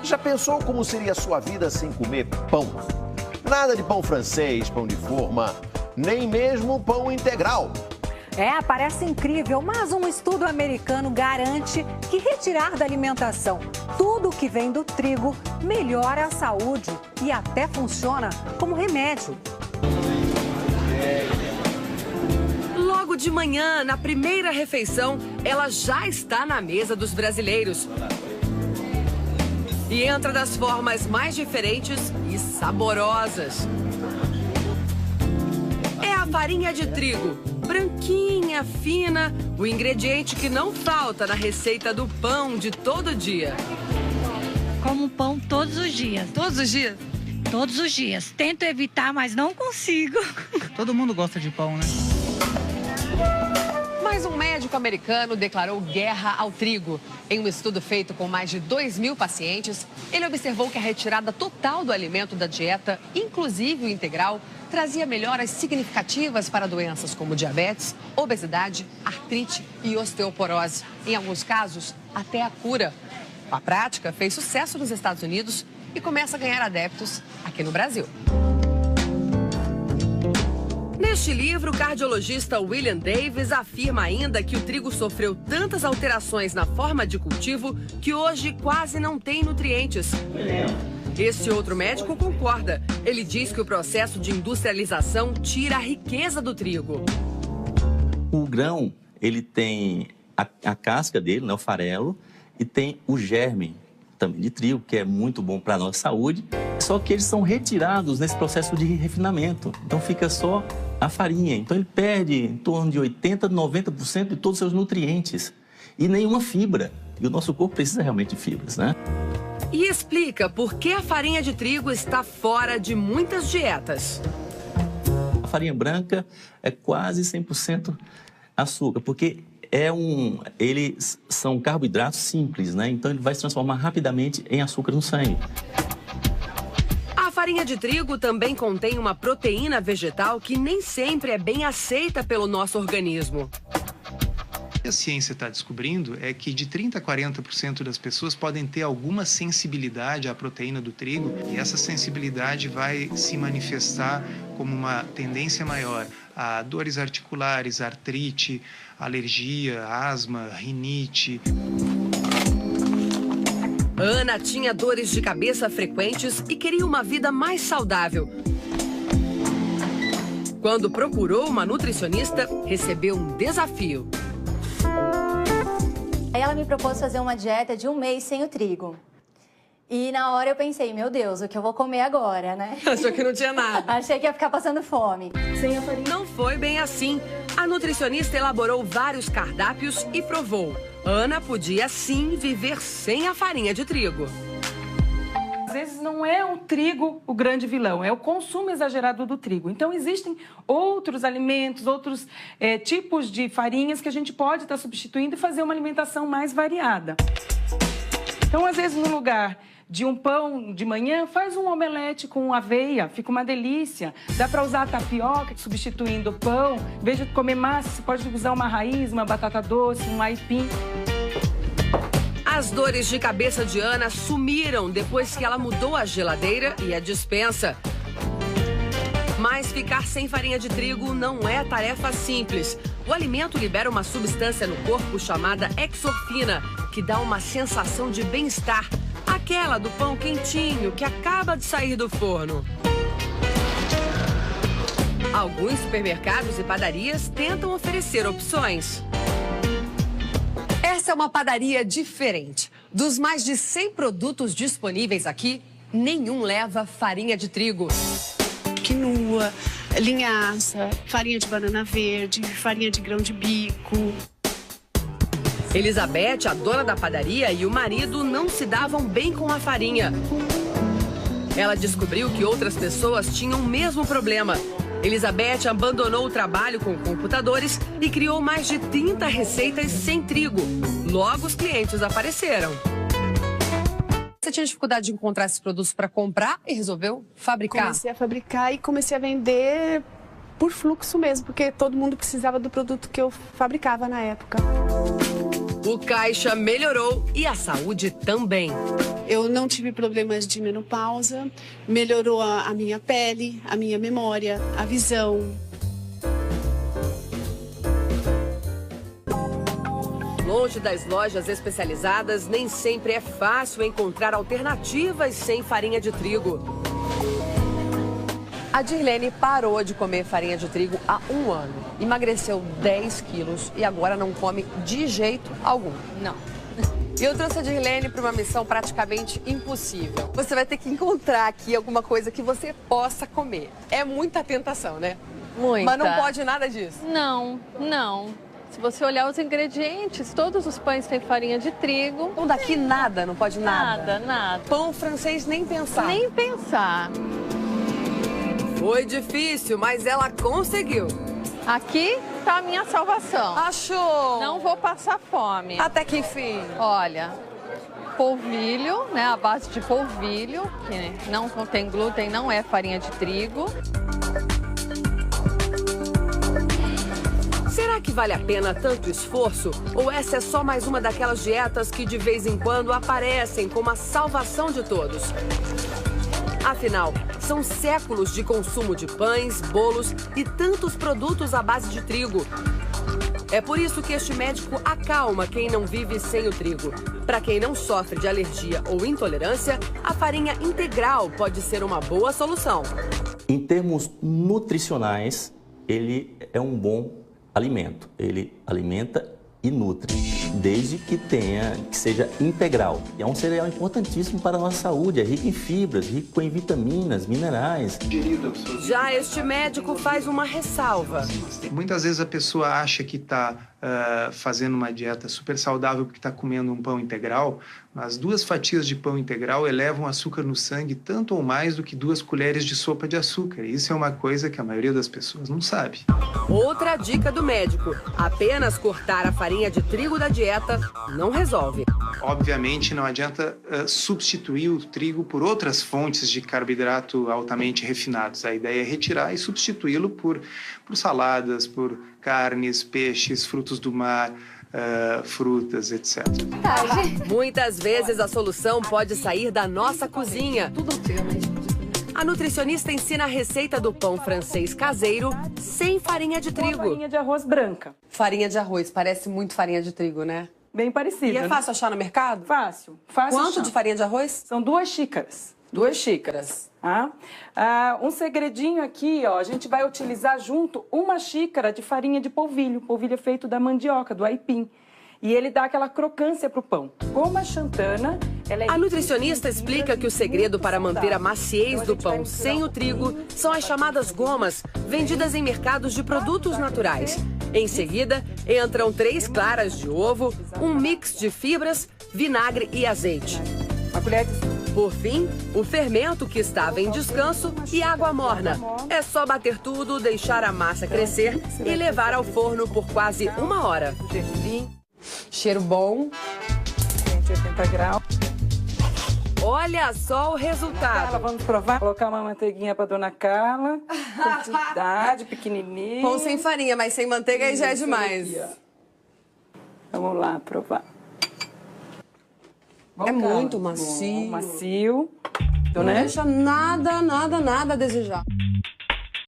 Já pensou como seria a sua vida sem comer pão? Nada de pão francês, pão de forma, nem mesmo pão integral. Parece incrível, mas um estudo americano garante que retirar da alimentação tudo que vem do trigo melhora a saúde e até funciona como remédio. Logo de manhã, na primeira refeição, ela já está na mesa dos brasileiros. E entra das formas mais diferentes e saborosas. É a farinha de trigo, branquinha, fina, o ingrediente que não falta na receita do pão de todo dia. Como pão todos os dias. Todos os dias? Todos os dias. Tento evitar, mas não consigo. Todo mundo gosta de pão, né? Mas um médico americano declarou guerra ao trigo. Em um estudo feito com mais de 2.000 pacientes, ele observou que a retirada total do alimento da dieta, inclusive o integral, trazia melhoras significativas para doenças como diabetes, obesidade, artrite e osteoporose. Em alguns casos, até a cura. A prática fez sucesso nos Estados Unidos e começa a ganhar adeptos aqui no Brasil. Neste livro, o cardiologista William Davis afirma ainda que o trigo sofreu tantas alterações na forma de cultivo que hoje quase não tem nutrientes. Esse outro médico concorda. Ele diz que o processo de industrialização tira a riqueza do trigo. O grão, ele tem a casca dele, né, o farelo, e tem o germe também de trigo, que é muito bom para a nossa saúde. Só que eles são retirados nesse processo de refinamento. Então fica só a farinha. Então ele perde em torno de 80%, 90% de todos os seus nutrientes. E nenhuma fibra. E o nosso corpo precisa realmente de fibras, né? E explica por que a farinha de trigo está fora de muitas dietas. A farinha branca é quase 100% açúcar, porque eles são carboidratos simples, né? Então ele vai se transformar rapidamente em açúcar no sangue. A farinha de trigo também contém uma proteína vegetal que nem sempre é bem aceita pelo nosso organismo. O que a ciência está descobrindo é que de 30% a 40% das pessoas podem ter alguma sensibilidade à proteína do trigo e essa sensibilidade vai se manifestar como uma tendência maior a dores articulares, artrite, alergia, asma, rinite. Ana tinha dores de cabeça frequentes e queria uma vida mais saudável. Quando procurou uma nutricionista, recebeu um desafio. Ela me propôs fazer uma dieta de 1 mês sem o trigo. E na hora eu pensei, meu Deus, o que eu vou comer agora, né? Achou que não tinha nada. Achei que ia ficar passando fome. Sem a farinha. Não foi bem assim. A nutricionista elaborou vários cardápios e provou. Ana podia sim viver sem a farinha de trigo. Às vezes não é o trigo o grande vilão, é o consumo exagerado do trigo. Então existem outros alimentos, outros tipos de farinhas que a gente pode estar substituindo e fazer uma alimentação mais variada. Então, às vezes, no lugar de um pão de manhã, faz um omelete com aveia, fica uma delícia. Dá para usar a tapioca substituindo o pão. Em vez de comer massa, você pode usar uma raiz, uma batata doce, um aipim. As dores de cabeça de Ana sumiram depois que ela mudou a geladeira e a despensa. Mas ficar sem farinha de trigo não é tarefa simples. O alimento libera uma substância no corpo chamada exorfina, que dá uma sensação de bem-estar. Aquela do pão quentinho que acaba de sair do forno. Alguns supermercados e padarias tentam oferecer opções. Essa é uma padaria diferente. Dos mais de 100 produtos disponíveis aqui, nenhum leva farinha de trigo. Quinoa, linhaça, farinha de banana verde, farinha de grão de bico. Elizabeth, a dona da padaria, e o marido não se davam bem com a farinha. Ela descobriu que outras pessoas tinham o mesmo problema. Elizabeth abandonou o trabalho com computadores e criou mais de 30 receitas sem trigo. Logo, os clientes apareceram. Você tinha dificuldade de encontrar esses produtos para comprar e resolveu fabricar? Comecei a fabricar e comecei a vender por fluxo mesmo, porque todo mundo precisava do produto que eu fabricava na época. O caixa melhorou e a saúde também. Eu não tive problemas de menopausa, melhorou a minha pele, a minha memória, a visão. Longe das lojas especializadas, nem sempre é fácil encontrar alternativas sem farinha de trigo. A Dirlene parou de comer farinha de trigo há 1 ano. Emagreceu 10 quilos e agora não come de jeito algum. Não. E eu trouxe a Dirlene para uma missão praticamente impossível. Você vai ter que encontrar aqui alguma coisa que você possa comer. É muita tentação, né? Muita. Mas não pode nada disso. Não, não. Se você olhar os ingredientes, todos os pães têm farinha de trigo. Então daqui nada, não pode nada? Nada. Pão francês nem pensar. Nem pensar. Foi difícil, mas ela conseguiu. Aqui tá a minha salvação. Achou? Não vou passar fome. Até que enfim. Olha, polvilho, né? A base de polvilho, que não contém glúten, não é farinha de trigo. Será que vale a pena tanto esforço? Ou essa é só mais uma daquelas dietas que de vez em quando aparecem como a salvação de todos? Afinal, são séculos de consumo de pães, bolos e tantos produtos à base de trigo. É por isso que este médico acalma quem não vive sem o trigo. Para quem não sofre de alergia ou intolerância, a farinha integral pode ser uma boa solução. Em termos nutricionais, ele é um bom alimento. Ele alimenta e nutre, desde que seja integral. É um cereal importantíssimo para a nossa saúde, é rico em fibras, rico em vitaminas, minerais. Já este médico faz uma ressalva. Muitas vezes a pessoa acha que está fazendo uma dieta super saudável porque está comendo um pão integral, mas 2 fatias de pão integral elevam açúcar no sangue tanto ou mais do que 2 colheres de sopa de açúcar. Isso é uma coisa que a maioria das pessoas não sabe. Outra dica do médico: apenas cortar a farinha de trigo da dieta não resolve. Obviamente, não adianta substituir o trigo por outras fontes de carboidrato altamente refinados. A ideia é retirar e substituí-lo por saladas, por carnes, peixes, frutos do mar, frutas, etc. Muitas vezes a solução pode sair da nossa cozinha. A nutricionista ensina a receita do pão francês caseiro sem farinha de trigo. Farinha de arroz branca. Farinha de arroz, parece muito farinha de trigo, né? Bem parecido. E é fácil achar no mercado? Fácil. Quanto achar. de farinha de arroz? São 2 xícaras. 2 xícaras. Um segredinho aqui, ó, a gente vai utilizar junto 1 xícara de farinha de polvilho. Polvilho é feito da mandioca, do aipim. E ele dá aquela crocância pro pão. Como a xantana, ela é... A nutricionista explica que o segredo para manter a maciez do pão sem o trigo são as chamadas gomas, vendidas em mercados de produtos naturais. Em seguida, entram 3 claras de ovo, um mix de fibras, vinagre e azeite. Uma colher de... Por fim, o fermento que estava em descanso e água morna. É só bater tudo, deixar a massa crescer e levar ao forno por quase 1 hora. Cheiro bom. 180 graus. Olha só o resultado. Carla, vamos provar? Colocar uma manteiguinha para dona Carla. Quantidade, pequenininha. Pão sem farinha, mas sem manteiga aí já é demais. Vamos lá, provar. É muito macio. Macio. Não deixa nada a desejar.